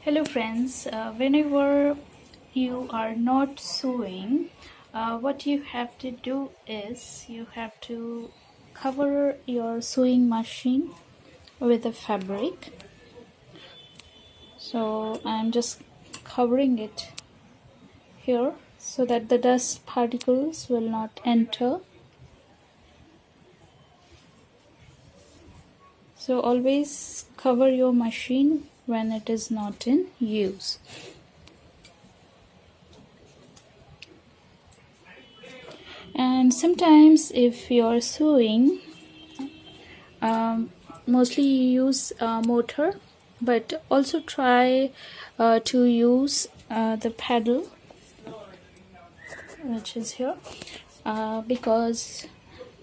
Hello friends, whenever you are not sewing, what you have to do is you have to cover your sewing machine with a fabric. So I'm just covering it here so that the dust particles will not enter. So always cover your machine when it is not in use. And sometimes if you're sewing, mostly you use motor, but also try to use the paddle, which is here, because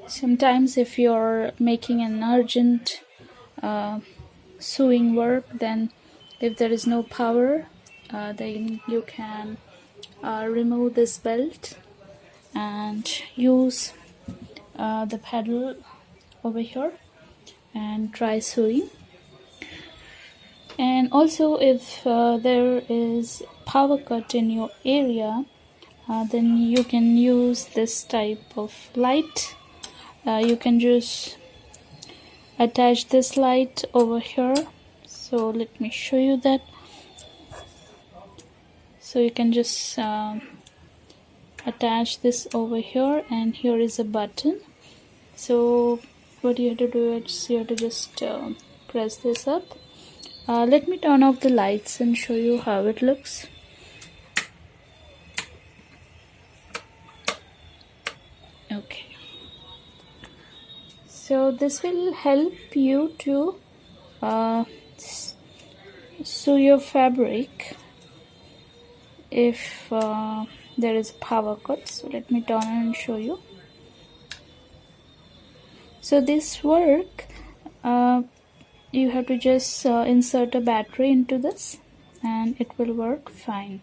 sometimes if you're making an urgent sewing work, then if there is no power, then you can remove this belt and use the paddle over here and try sewing. And also if there is power cut in your area, then you can use this type of light. You can just attach this light over here. So let me show you that. So you can just attach this over here, and here is a button. So what you have to do is you have to just press this up. Let me turn off the lights and show you how it looks. Okay, so this will help you to sew your fabric if there is power cut. So let me turn on and show you. So this work, you have to just insert a battery into this and it will work fine.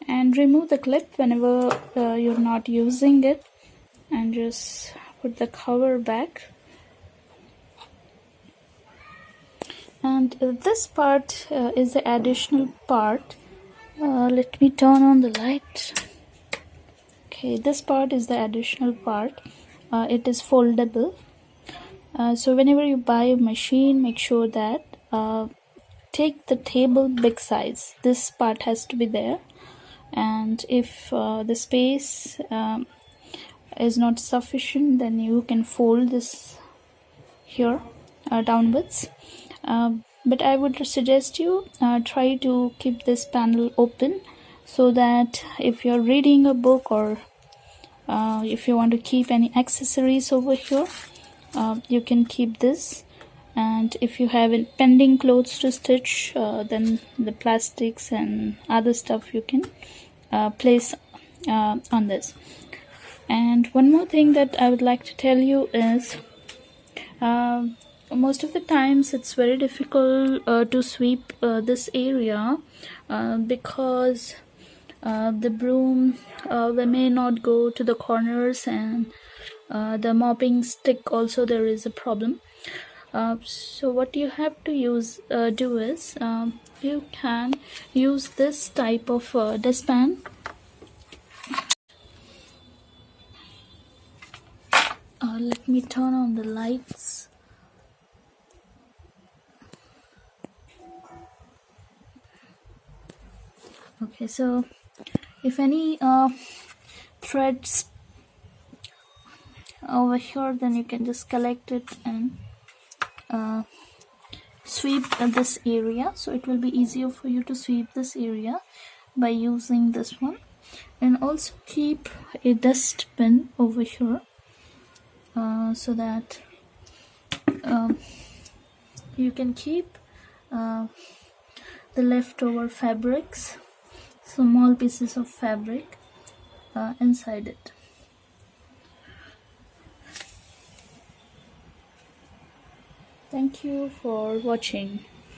And remove the clip whenever you're not using it, and just put the cover back. And this part is the additional part. Let me turn on the light. Okay, this part is the additional part. It is foldable. So whenever you buy a machine, make sure that take the table big size. This part has to be there. And if the space is not sufficient, then you can fold this here downwards. But I would suggest you try to keep this panel open, so that if you're reading a book or if you want to keep any accessories over here, you can keep this. And if you have pending clothes to stitch, then the plastics and other stuff you can place on this. And one more thing that I would like to tell you is most of the times it's very difficult to sweep this area because the broom may not go to the corners, and the mopping stick also there is a problem. So what you have to do is you can use this type of dustpan. Let me turn on the lights. Okay, so if any threads over here, then you can just collect it and sweep this area. So it will be easier for you to sweep this area by using this one. And also keep a dustbin over here so that you can keep the leftover fabrics, small pieces of fabric inside it. Thank you for watching.